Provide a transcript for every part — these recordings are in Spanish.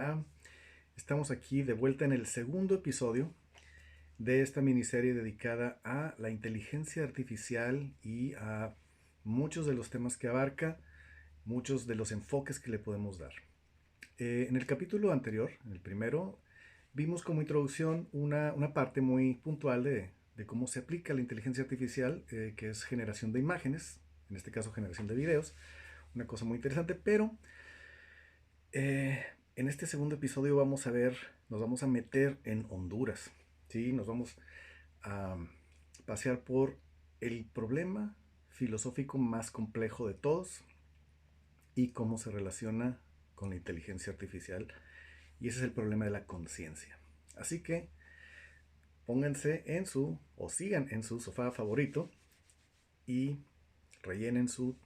Hola, estamos aquí de vuelta en el segundo episodio de esta miniserie dedicada a la inteligencia artificial y a muchos de los temas que abarca, muchos de los enfoques que le podemos dar. En el capítulo anterior, en el primero, vimos como introducción una parte muy puntual de cómo se aplica la inteligencia artificial, que es generación de imágenes, en este caso generación de videos, una cosa muy interesante, pero eh, en este segundo episodio vamos a ver, nos vamos a meter en Honduras, ¿sí? Nos vamos a pasear por el problema filosófico más complejo de todos y cómo se relaciona con la inteligencia artificial. Y ese es el problema de la conciencia. Así que pónganse en su, o sigan en su sofá favorito y rellenen su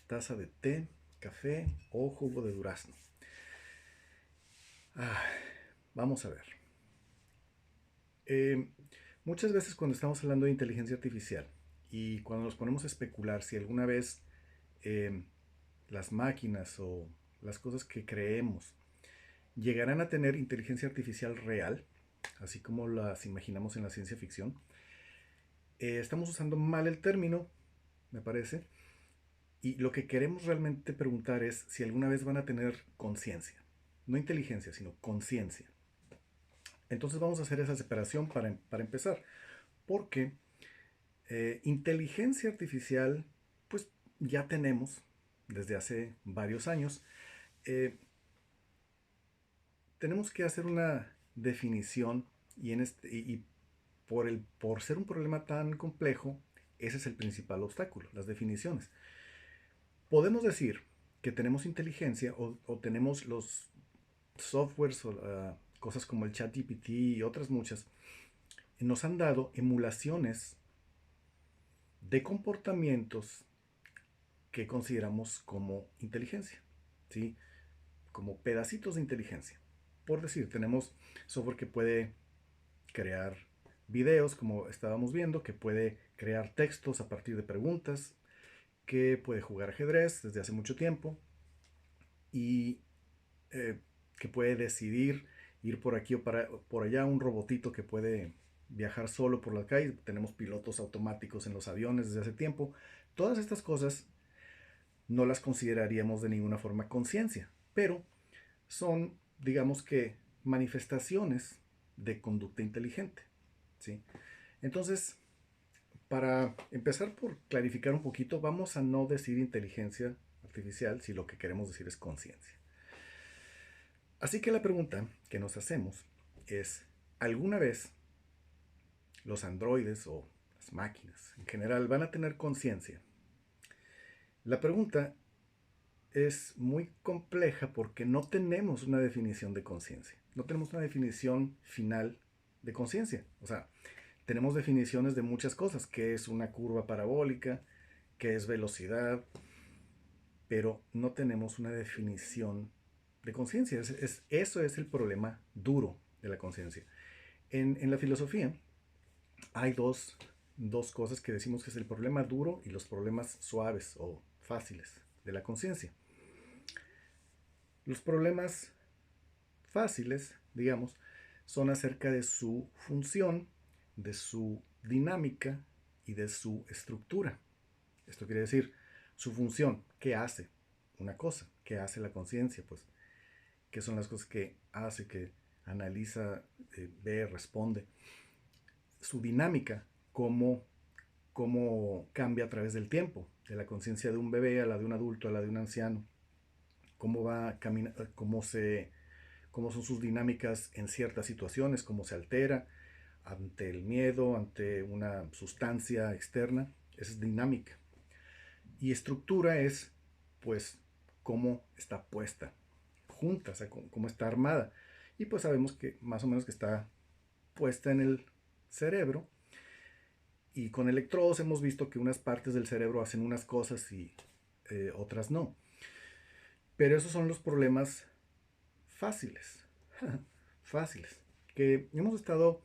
taza de té, café o jugo de durazno. Ah, vamos a ver. Eh, Muchas veces cuando estamos hablando de inteligencia artificial y cuando nos ponemos a especular si alguna vez eh, las máquinas o las cosas que creemos llegarán a tener inteligencia artificial real, así como las imaginamos en la ciencia ficción, estamos usando mal el término, me parece, y lo que queremos realmente preguntar es si alguna vez van a tener conciencia. No inteligencia, sino conciencia. Entonces vamos a hacer esa separación para empezar. Porque inteligencia artificial, pues ya tenemos desde hace varios años. Eh, Tenemos que hacer una definición y por ser un problema tan complejo, ese es el principal obstáculo, las definiciones. Podemos decir que tenemos inteligencia o tenemos los softwares o cosas como el ChatGPT y otras muchas, nos han dado emulaciones de comportamientos que consideramos como inteligencia, ¿sí? Como pedacitos de inteligencia. Por decir, tenemos software que puede crear videos, como estábamos viendo, que puede crear textos a partir de preguntas, que puede jugar ajedrez desde hace mucho tiempo y eh, que puede decidir ir por aquí o por allá, un robotito que puede viajar solo por la calle. Tenemos pilotos automáticos en los aviones desde hace tiempo. Todas estas cosas no las consideraríamos de ninguna forma conciencia, pero son, digamos que, manifestaciones de conducta inteligente, ¿sí? Entonces, para empezar por clarificar un poquito, vamos a no decir inteligencia artificial si lo que queremos decir es conciencia. Así que la pregunta que nos hacemos es, ¿alguna vez los androides o las máquinas en general van a tener conciencia? La pregunta es muy compleja porque no tenemos una definición de conciencia. No tenemos una definición final de conciencia. O sea, tenemos definiciones de muchas cosas, qué es una curva parabólica, qué es velocidad, pero no tenemos una definición de conciencia. Eso es el problema duro de la conciencia. En la filosofía hay dos cosas que decimos que es el problema duro y los problemas suaves o fáciles de la conciencia. Los problemas fáciles, digamos, son acerca de su función, de su dinámica y de su estructura. Esto quiere decir su función, qué hace una cosa, qué hace la conciencia, pues, qué son las cosas que hace, que analiza, ve, responde. Su dinámica, cómo cambia a través del tiempo, de la conciencia de un bebé a la de un adulto, a la de un anciano, cómo va caminando, cómo son sus dinámicas en ciertas situaciones, cómo se altera ante el miedo, ante una sustancia externa. Esa es dinámica. Y estructura es, pues, cómo está puesta, junta, o sea, cómo está armada. Y pues sabemos que más o menos que está puesta en el cerebro. Y con electrodos hemos visto que unas partes del cerebro hacen unas cosas y otras no. Pero esos son los problemas fáciles, fáciles, que hemos estado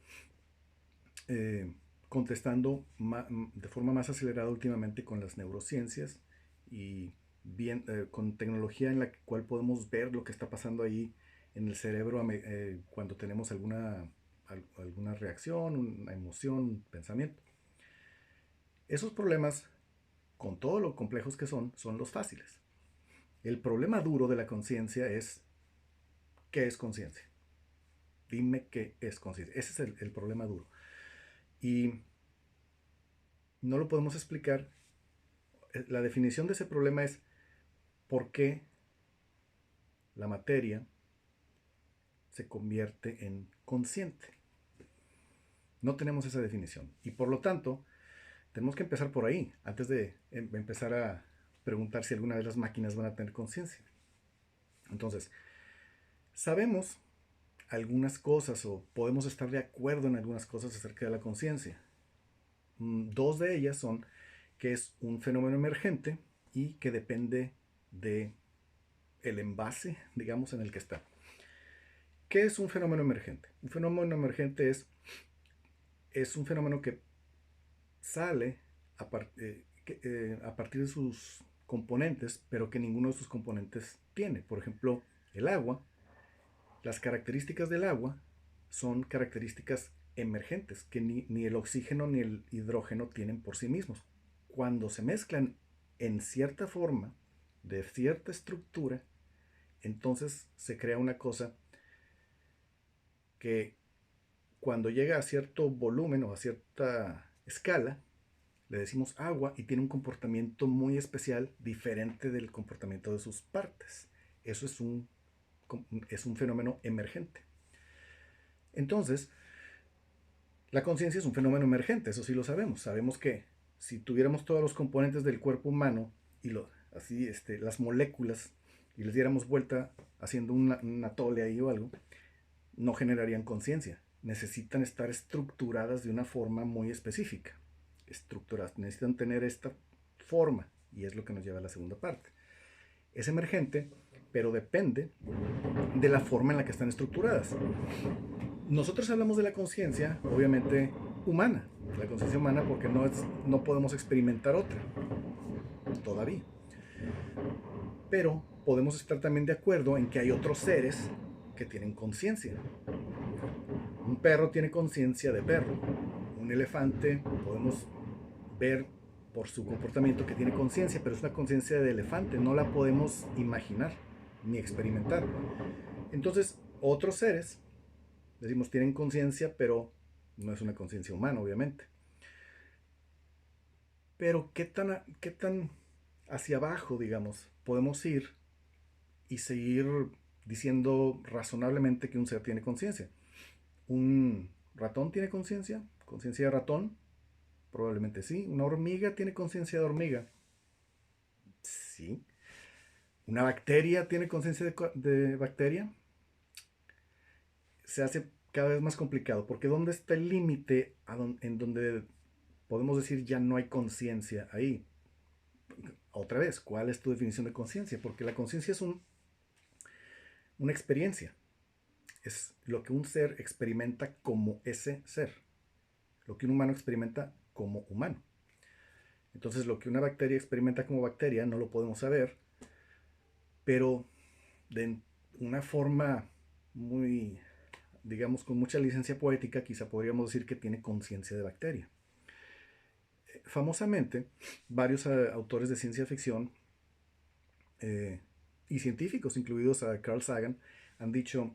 eh, contestando de forma más acelerada últimamente con las neurociencias y bien, con tecnología en la cual podemos ver lo que está pasando ahí en el cerebro cuando tenemos alguna reacción, una emoción, un pensamiento. Esos problemas, con todo lo complejos que son los fáciles. El problema duro de la conciencia es, ¿qué es conciencia? Dime qué es conciencia. Ese es el problema duro. Y no lo podemos explicar. La definición de ese problema es por qué la materia se convierte en consciente. No tenemos esa definición. Y por lo tanto, tenemos que empezar por ahí, antes de empezar a preguntar si alguna de las máquinas van a tener conciencia. Entonces, sabemos algunas cosas o podemos estar de acuerdo en algunas cosas acerca de la conciencia. Dos de ellas son que es un fenómeno emergente y que depende de el envase, digamos, en el que está. ¿Qué es un fenómeno emergente? Un fenómeno emergente es un fenómeno que sale a partir de sus componentes, pero que ninguno de sus componentes tiene. Por ejemplo, el agua. Las características del agua son características emergentes que ni el oxígeno ni el hidrógeno tienen por sí mismos. Cuando se mezclan en cierta forma, de cierta estructura, entonces se crea una cosa que cuando llega a cierto volumen o a cierta escala, le decimos agua y tiene un comportamiento muy especial, diferente del comportamiento de sus partes. Eso es un fenómeno emergente. Entonces, la conciencia es un fenómeno emergente, eso sí lo sabemos. Sabemos que si tuviéramos todos los componentes del cuerpo humano y las moléculas y les diéramos vuelta haciendo un atole ahí o algo, no generarían conciencia. Necesitan estar estructuradas de una forma muy específica. Estructuradas, necesitan tener esta forma y es lo que nos lleva a la segunda parte. Es emergente, pero depende de la forma en la que están estructuradas. Nosotros hablamos de la conciencia, obviamente, humana. La conciencia humana porque no podemos experimentar otra, todavía. Pero podemos estar también de acuerdo en que hay otros seres que tienen conciencia. Un perro tiene conciencia de perro. Un elefante podemos ver por su comportamiento que tiene conciencia, pero es una conciencia de elefante, no la podemos imaginar ni experimentar. Entonces, otros seres, decimos, tienen conciencia, pero no es una conciencia humana, obviamente. Pero ¿qué tan hacia abajo, digamos, podemos ir y seguir diciendo razonablemente que un ser tiene conciencia? ¿Un ratón tiene conciencia? ¿Conciencia de ratón? Probablemente sí. ¿Una hormiga tiene conciencia de hormiga? Sí. ¿Una bacteria tiene conciencia de bacteria? Se hace cada vez más complicado, porque ¿dónde está el límite en donde podemos decir ya no hay conciencia ahí? Otra vez, ¿cuál es tu definición de conciencia? Porque la conciencia es una experiencia. Es lo que un ser experimenta como ese ser. Lo que un humano experimenta como humano. Entonces, lo que una bacteria experimenta como bacteria no lo podemos saber, pero de una forma muy, digamos, con mucha licencia poética, quizá podríamos decir que tiene conciencia de bacteria. Famosamente, varios autores de ciencia ficción y científicos, incluidos a Carl Sagan, han dicho,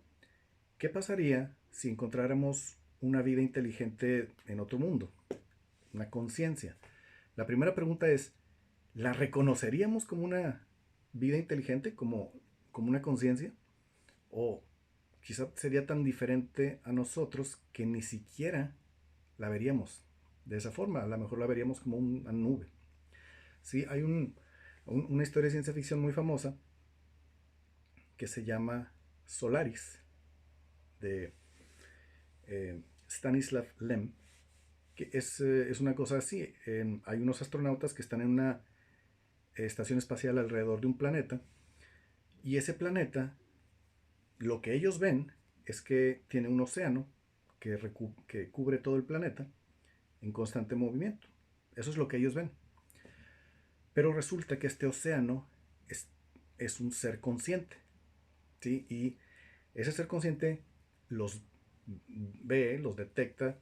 ¿qué pasaría si encontráramos una vida inteligente en otro mundo? Una conciencia. La primera pregunta es, ¿la reconoceríamos como una vida inteligente, como una conciencia? ¿O quizá sería tan diferente a nosotros que ni siquiera la veríamos de esa forma? A lo mejor la veríamos como una nube. Sí, hay una historia de ciencia ficción muy famosa que se llama Solaris, de Stanislav Lem, que es una cosa así. Hay unos astronautas que están en una estación espacial alrededor de un planeta, y ese planeta, lo que ellos ven es que tiene un océano que cubre todo el planeta en constante movimiento. Eso es lo que ellos ven. Pero resulta que este océano es un ser consciente, ¿sí? Y Ese ser consciente los ve, los detecta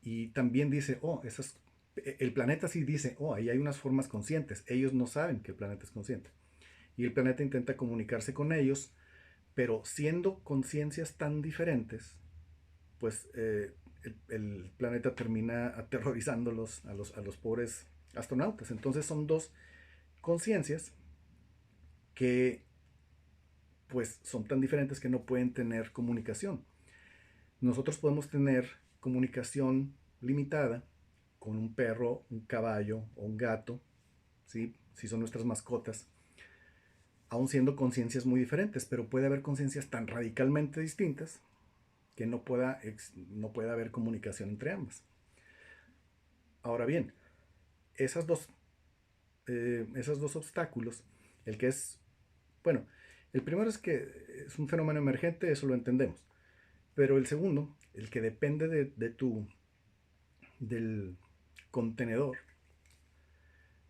y también dice, oh, el planeta sí dice, oh, ahí hay unas formas conscientes. Ellos no saben que el planeta es consciente. Y el planeta intenta comunicarse con ellos, pero siendo conciencias tan diferentes, pues el planeta termina aterrorizándolos a los pobres astronautas. Entonces son dos conciencias que pues son tan diferentes que no pueden tener comunicación. Nosotros podemos tener comunicación limitada con un perro, un caballo o un gato, ¿sí? Si son nuestras mascotas, aún siendo conciencias muy diferentes, pero puede haber conciencias tan radicalmente distintas que no pueda haber comunicación entre ambas. Ahora bien, esas dos, esos dos obstáculos, el que es, bueno, el primero es que es un fenómeno emergente, eso lo entendemos, pero el segundo, el que depende del contenedor,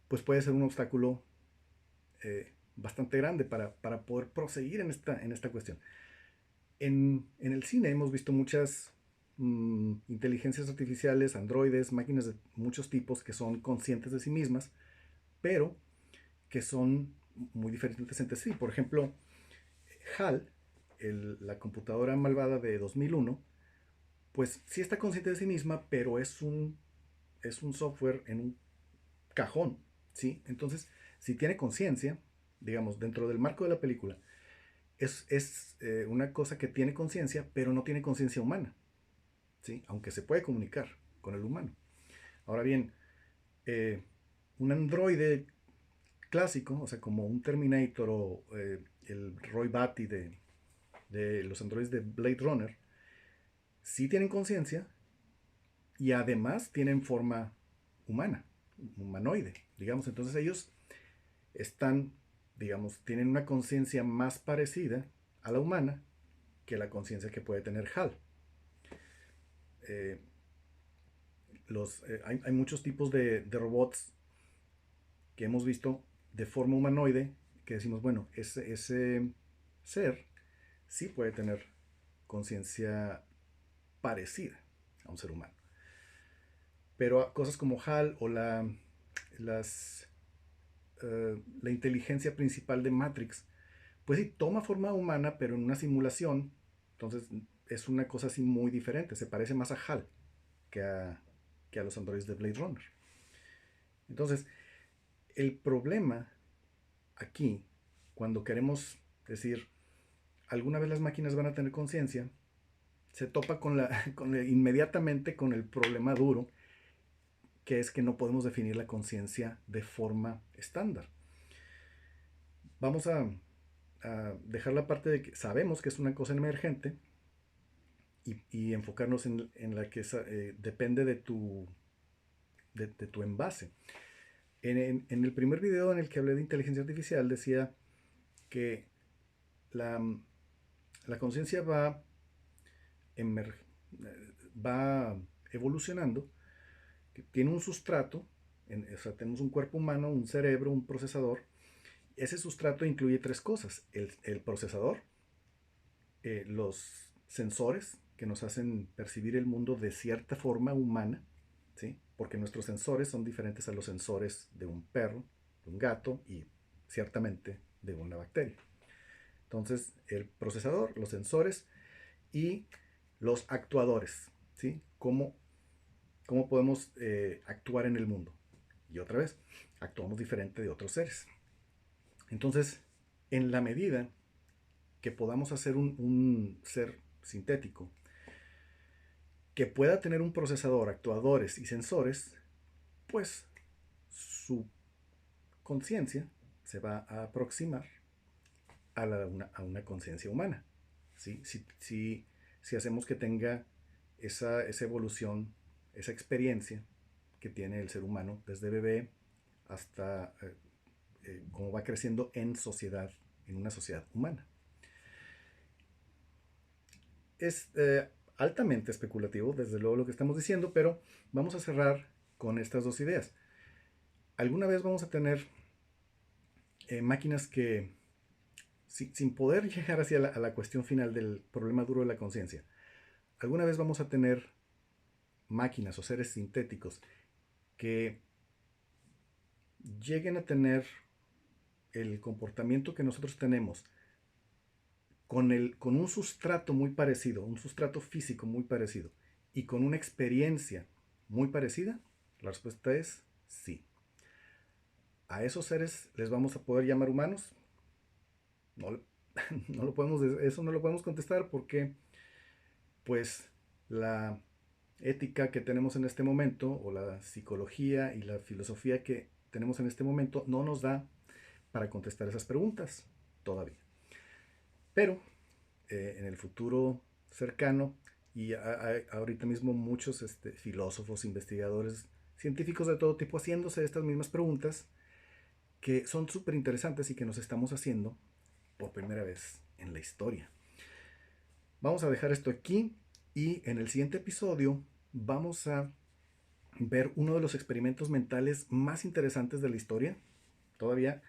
pues puede ser un obstáculo bastante grande para poder proseguir en esta cuestión. En el cine hemos visto muchas inteligencias artificiales, androides, máquinas de muchos tipos que son conscientes de sí mismas, pero que son muy diferentes entre sí. Por ejemplo, HAL, la computadora malvada de 2001, pues sí está consciente de sí misma, pero es un software en un cajón, ¿sí? Entonces, si tiene conciencia, digamos, dentro del marco de la película, es una cosa que tiene conciencia, pero no tiene conciencia humana, ¿sí? Aunque se puede comunicar con el humano. Ahora bien, eh, un androide clásico, o sea, como un Terminator o el Roy Batty de los androides de Blade Runner, sí tienen conciencia y además tienen forma humana, humanoide, digamos. Entonces ellos están, digamos, tienen una conciencia más parecida a la humana que la conciencia que puede tener HAL. Eh, hay muchos tipos de robots que hemos visto de forma humanoide que decimos, bueno, ese ser sí puede tener conciencia parecida a un ser humano. Pero cosas como HAL o las, la inteligencia principal de Matrix, pues sí, toma forma humana, pero en una simulación. Entonces es una cosa así muy diferente. Se parece más a HAL que que a los androides de Blade Runner. Entonces, el problema aquí, cuando queremos decir, alguna vez las máquinas van a tener conciencia, se topa inmediatamente con el problema duro, que es que no podemos definir la conciencia de forma estándar. Vamos a dejar la parte de que sabemos que es una cosa emergente y enfocarnos en la que depende de tu envase. En el primer video en el que hablé de inteligencia artificial decía que la, la conciencia va evolucionando, que tiene un sustrato, o sea, tenemos un cuerpo humano, un cerebro, un procesador. Ese sustrato incluye tres cosas: el procesador, los sensores que nos hacen percibir el mundo de cierta forma humana, ¿sí? Porque nuestros sensores son diferentes a los sensores de un perro, de un gato y ciertamente de una bacteria. Entonces, el procesador, los sensores y los actuadores, ¿sí? ¿Cómo podemos actuar en el mundo? Y otra vez, actuamos diferente de otros seres. Entonces, en la medida que podamos hacer un ser sintético que pueda tener un procesador, actuadores y sensores, pues su conciencia se va a aproximar a una conciencia humana. ¿Sí? Si hacemos que tenga esa evolución, esa experiencia que tiene el ser humano desde bebé hasta cómo va creciendo en sociedad, en una sociedad humana. Es altamente especulativo, desde luego, lo que estamos diciendo, pero vamos a cerrar con estas dos ideas. Alguna vez vamos a tener máquinas que sin poder llegar hacia a la cuestión final del problema duro de la conciencia, alguna vez vamos a tener máquinas o seres sintéticos que lleguen a tener el comportamiento que nosotros tenemos con un sustrato muy parecido, un sustrato físico muy parecido y con una experiencia muy parecida, la respuesta es sí. ¿A esos seres les vamos a poder llamar humanos? No, no lo podemos, eso no lo podemos contestar porque pues la ética que tenemos en este momento o la psicología y la filosofía que tenemos en este momento no nos da para contestar esas preguntas todavía. Pero en el futuro cercano y ahorita mismo muchos filósofos, investigadores, científicos de todo tipo haciéndose estas mismas preguntas que son súper interesantes y que nos estamos haciendo por primera vez en la historia. Vamos a dejar esto aquí y en el siguiente episodio vamos a ver uno de los experimentos mentales más interesantes de la historia, todavía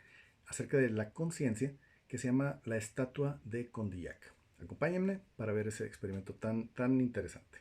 acerca de la conciencia, que se llama la estatua de Condillac. Acompáñenme para ver ese experimento tan interesante.